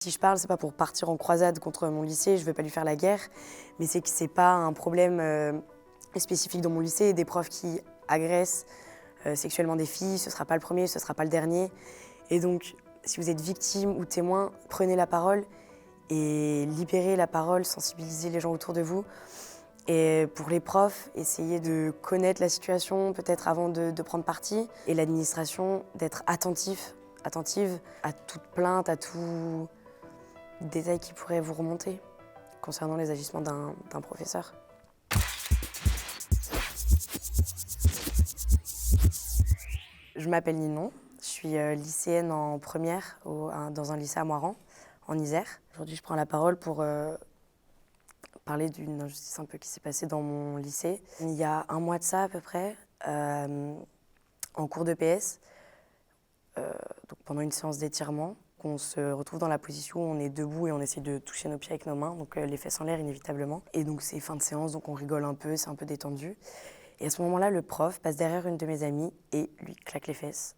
Si je parle, c'est pas pour partir en croisade contre mon lycée, je veux pas lui faire la guerre, mais c'est que c'est pas un problème spécifique dans mon lycée. Des profs qui agressent sexuellement des filles, ce sera pas le premier, ce sera pas le dernier. Et donc, si vous êtes victime ou témoin, prenez la parole et libérez la parole, sensibilisez les gens autour de vous. Et pour les profs, essayez de connaître la situation peut-être avant de prendre parti. Et l'administration, d'être attentive à toute plainte, à tout détail qui pourrait vous remonter concernant les agissements d'un professeur. Je m'appelle Ninon, je suis lycéenne en première dans un lycée à Moirans, en Isère. Aujourd'hui, je prends la parole pour parler d'une injustice un peu qui s'est passée dans mon lycée. Il y a un mois de ça à peu près, en cours de PS, donc pendant une séance d'étirement, on se retrouve dans la position où on est debout et on essaie de toucher nos pieds avec nos mains, donc les fesses en l'air inévitablement. Et donc c'est fin de séance, donc on rigole un peu, c'est un peu détendu. Et à ce moment-là, le prof passe derrière une de mes amies et lui claque les fesses.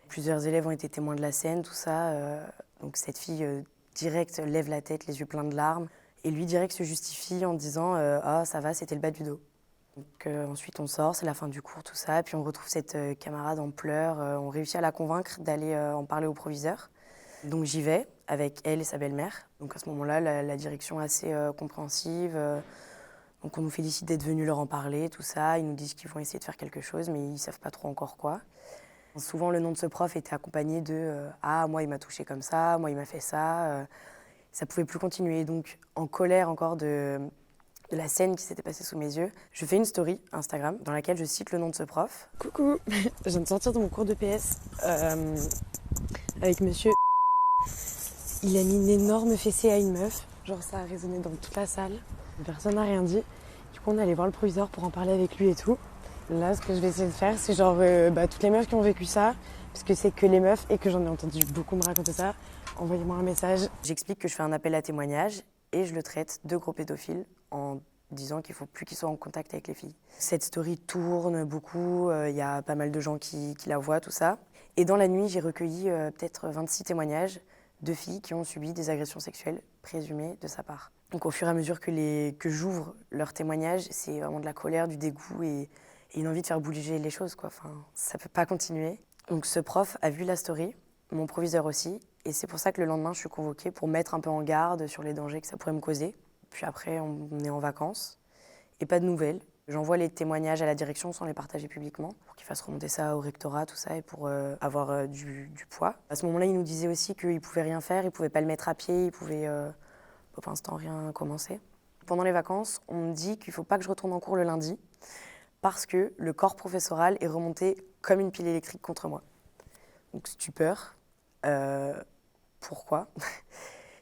Plusieurs élèves ont été témoins de la scène, tout ça. Donc cette fille direct lève la tête, les yeux pleins de larmes. Et lui direct se justifie en disant ah ça va, c'était le bas du dos. Donc, ensuite on sort, c'est la fin du cours, tout ça. Puis on retrouve cette camarade en pleurs. On réussit à la convaincre d'aller en parler au proviseur. Donc j'y vais avec elle et sa belle-mère. Donc à ce moment-là, la direction est assez compréhensive. Donc on nous félicite d'être venus leur en parler, tout ça. Ils nous disent qu'ils vont essayer de faire quelque chose, mais ils ne savent pas trop encore quoi. Souvent le nom de ce prof était accompagné de ah moi il m'a touché comme ça, moi il m'a fait ça. Ça pouvait plus continuer. Donc en colère encore de la scène qui s'était passée sous mes yeux, je fais une story Instagram dans laquelle je cite le nom de ce prof. Coucou, je viens de sortir de mon cours de PS avec monsieur. Il a mis une énorme fessée à une meuf, genre ça a résonné dans toute la salle, personne n'a rien dit. Du coup on est allé voir le proviseur pour en parler avec lui et tout. Là ce que je vais essayer de faire c'est genre toutes les meufs qui ont vécu ça, parce que c'est que les meufs et que j'en ai entendu beaucoup me raconter ça, envoyez-moi un message. J'explique que je fais un appel à témoignage et je le traite de gros pédophile en disant qu'il ne faut plus qu'il soit en contact avec les filles. Cette story tourne beaucoup, y a pas mal de gens qui la voient, tout ça. Et dans la nuit, j'ai recueilli peut-être 26 témoignages de filles qui ont subi des agressions sexuelles présumées de sa part. Donc au fur et à mesure que j'ouvre leurs témoignages, c'est vraiment de la colère, du dégoût et une envie de faire bouger les choses, quoi. Enfin, ça peut pas continuer. Donc ce prof a vu la story, mon proviseur aussi, et c'est pour ça que le lendemain, je suis convoquée pour mettre un peu en garde sur les dangers que ça pourrait me causer. Puis après, on est en vacances et pas de nouvelles. J'envoie les témoignages à la direction sans les partager publiquement pour qu'ils fassent remonter ça au rectorat, tout ça, et pour avoir du poids. À ce moment-là, il nous disait aussi qu'il ne pouvait rien faire, il ne pouvait pas le mettre à pied, il pouvait pour l'instant rien commencer. Pendant les vacances, on me dit qu'il ne faut pas que je retourne en cours le lundi parce que le corps professoral est remonté comme une pile électrique contre moi. Donc stupeur. Pourquoi?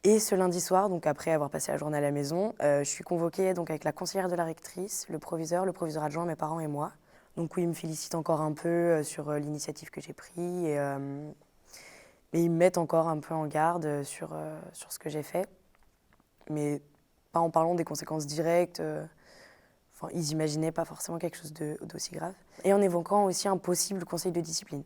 Et ce lundi soir, donc après avoir passé la journée à la maison, je suis convoquée donc avec la conseillère de la rectrice, le proviseur adjoint, mes parents et moi. Donc oui, ils me félicitent encore un peu sur l'initiative que j'ai prise. Mais ils me mettent encore un peu en garde sur ce que j'ai fait. Mais pas en parlant des conséquences directes. Enfin, ils imaginaient pas forcément quelque chose d'aussi grave. Et en évoquant aussi un possible conseil de discipline.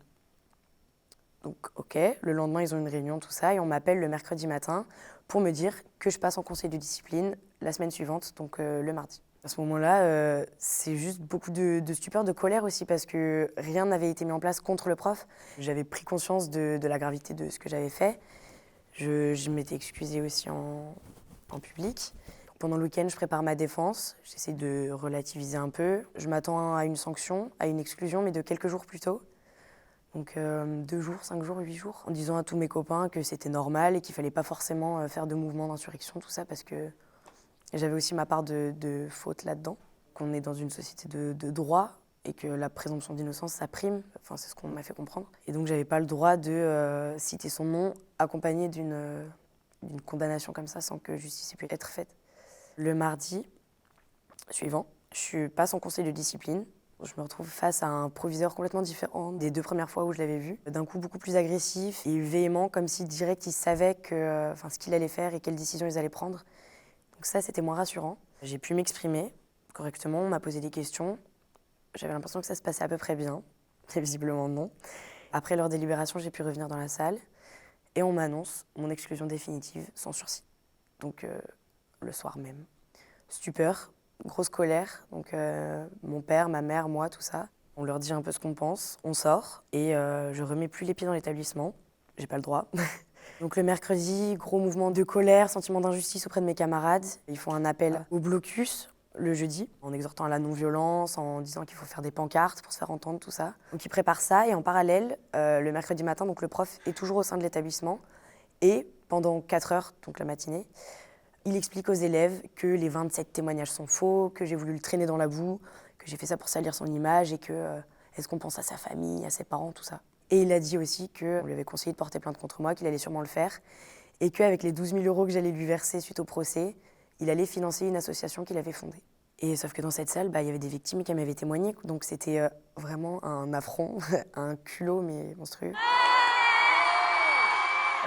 Donc, ok, le lendemain, ils ont une réunion, tout ça, et on m'appelle le mercredi matin pour me dire que je passe en conseil de discipline la semaine suivante, donc le mardi. À ce moment-là, c'est juste beaucoup de stupeur, de colère aussi, parce que rien n'avait été mis en place contre le prof. J'avais pris conscience de la gravité de ce que j'avais fait. Je m'étais excusée aussi en public. Pendant le week-end, je prépare ma défense. J'essaie de relativiser un peu. Je m'attends à une sanction, à une exclusion, mais de quelques jours plus tôt. Donc 2 jours, 5 jours, 8 jours, en disant à tous mes copains que c'était normal et qu'il fallait pas forcément faire de mouvements d'insurrection, tout ça, parce que j'avais aussi ma part de faute là-dedans. Qu'on est dans une société de droit et que la présomption d'innocence, ça prime, enfin c'est ce qu'on m'a fait comprendre. Et donc j'avais pas le droit de citer son nom accompagné d'une condamnation comme ça sans que justice puisse être faite. Le mardi suivant, je passe en conseil de discipline. Je me retrouve face à un proviseur complètement différent des 2 premières fois où je l'avais vu. D'un coup, beaucoup plus agressif et véhément, comme si direct il savait ce qu'il allait faire et quelles décisions ils allaient prendre. Donc ça, c'était moins rassurant. J'ai pu m'exprimer correctement, on m'a posé des questions. J'avais l'impression que ça se passait à peu près bien, mais visiblement non. Après leur délibération, j'ai pu revenir dans la salle. Et on m'annonce mon exclusion définitive sans sursis. Donc le soir même. Stupeur, grosse colère. Donc mon père, ma mère, moi, tout ça. On leur dit un peu ce qu'on pense, on sort et je remets plus les pieds dans l'établissement. J'ai pas le droit. Donc le mercredi, gros mouvement de colère, sentiment d'injustice auprès de mes camarades. Ils font un appel au blocus le jeudi, en exhortant à la non-violence, en disant qu'il faut faire des pancartes pour se faire entendre, tout ça. Donc ils préparent ça et en parallèle, le mercredi matin, donc le prof est toujours au sein de l'établissement et pendant 4 heures, donc la matinée, il explique aux élèves que les 27 témoignages sont faux, que j'ai voulu le traîner dans la boue, que j'ai fait ça pour salir son image et que est-ce qu'on pense à sa famille, à ses parents, tout ça. Et il a dit aussi qu'on lui avait conseillé de porter plainte contre moi, qu'il allait sûrement le faire et qu'avec les 12 000 € que j'allais lui verser suite au procès, il allait financer une association qu'il avait fondée. Et sauf que dans cette salle, il y avait des victimes qui m'avaient témoigné, donc c'était vraiment un affront, un culot mais monstrueux.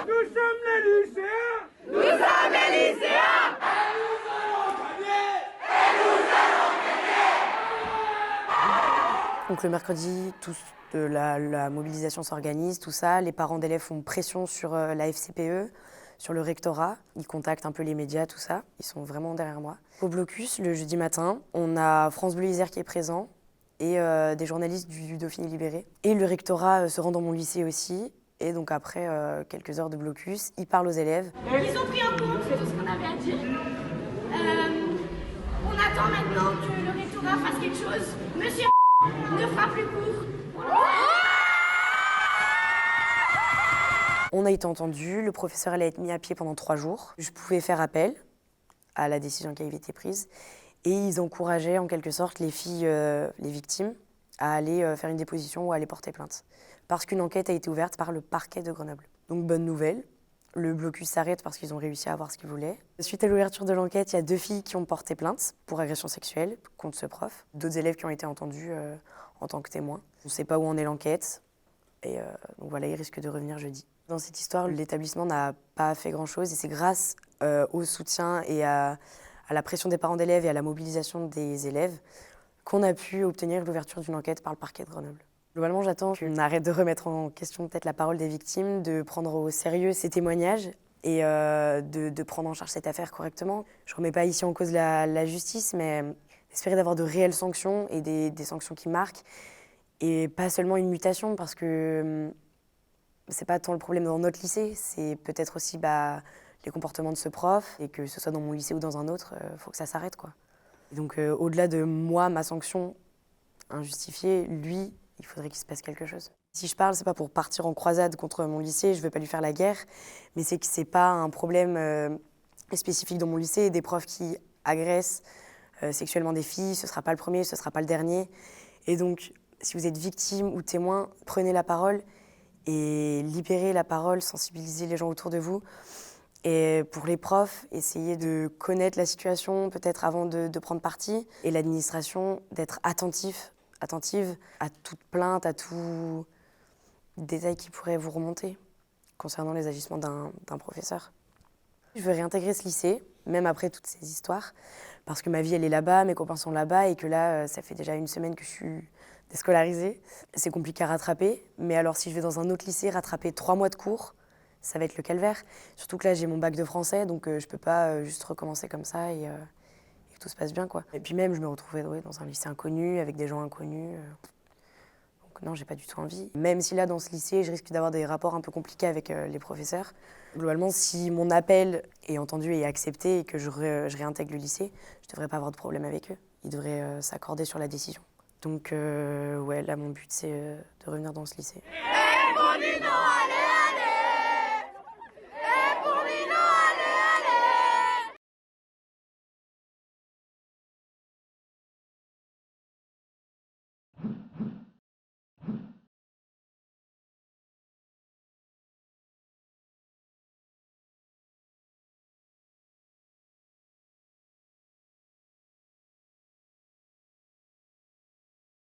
Nous sommes les lycéens! Nous sommes les lycéens! Et nous allons gagner! Et nous allons gagner! Donc le mercredi, la mobilisation s'organise, tout ça. Les parents d'élèves font pression sur la FCPE, sur le rectorat. Ils contactent un peu les médias, tout ça. Ils sont vraiment derrière moi. Au blocus, le jeudi matin, on a France Bleu Isère qui est présent et des journalistes du Dauphiné Libéré. Et le rectorat se rend dans mon lycée aussi. Et donc après quelques heures de blocus, ils parlent aux élèves. Ils ont pris en compte tout ce qu'on avait à dire. On attend maintenant que le rectorat fasse quelque chose. Monsieur ne fera plus cours. On a été entendu, le professeur allait être mis à pied pendant 3 jours. Je pouvais faire appel à la décision qui avait été prise. Et ils encourageaient en quelque sorte les filles, les victimes, à aller faire une déposition ou à aller porter plainte. Parce qu'une enquête a été ouverte par le parquet de Grenoble. Donc bonne nouvelle, le blocus s'arrête parce qu'ils ont réussi à avoir ce qu'ils voulaient. Suite à l'ouverture de l'enquête, il y a 2 filles qui ont porté plainte pour agression sexuelle contre ce prof. D'autres élèves qui ont été entendus en tant que témoins. On ne sait pas où en est l'enquête. Et donc voilà, ils risquent de revenir jeudi. Dans cette histoire, l'établissement n'a pas fait grand-chose et c'est grâce au soutien et à la pression des parents d'élèves et à la mobilisation des élèves qu'on a pu obtenir l'ouverture d'une enquête par le parquet de Grenoble. Globalement, j'attends qu'on arrête de remettre en question peut-être la parole des victimes, de prendre au sérieux ces témoignages et de prendre en charge cette affaire correctement. Je ne remets pas ici en cause la justice, mais espérer d'avoir de réelles sanctions et des sanctions qui marquent et pas seulement une mutation parce que c'est pas tant le problème dans notre lycée, c'est peut-être aussi les comportements de ce prof et que ce soit dans mon lycée ou dans un autre, faut que ça s'arrête quoi. Et donc au-delà de moi, ma sanction injustifiée, lui, il faudrait qu'il se passe quelque chose. Si je parle, c'est pas pour partir en croisade contre mon lycée, je veux pas lui faire la guerre, mais c'est que c'est pas un problème spécifique dans mon lycée. Des profs qui agressent sexuellement des filles, ce sera pas le premier, ce sera pas le dernier. Et donc, si vous êtes victime ou témoin, prenez la parole et libérez la parole, sensibilisez les gens autour de vous. Et pour les profs, essayez de connaître la situation peut-être avant de prendre parti. Et l'administration, d'être attentive à toute plainte, à tout détail qui pourrait vous remonter concernant les agissements d'un professeur. Je veux réintégrer ce lycée, même après toutes ces histoires, parce que ma vie, elle est là-bas, mes copains sont là-bas, et que là, ça fait déjà 1 semaine que je suis déscolarisée. C'est compliqué à rattraper, mais alors si je vais dans un autre lycée, rattraper 3 mois de cours, ça va être le calvaire. Surtout que là, j'ai mon bac de français, donc je peux pas juste recommencer comme ça et que tout se passe bien, quoi. Et puis même, je me retrouvais dans un lycée inconnu, avec des gens inconnus. Donc non, j'ai pas du tout envie. Même si là, dans ce lycée, je risque d'avoir des rapports un peu compliqués avec les professeurs. Globalement, si mon appel est entendu et accepté et que je réintègre le lycée, je devrais pas avoir de problème avec eux. Ils devraient s'accorder sur la décision. Donc ouais, là, mon but, c'est de revenir dans ce lycée.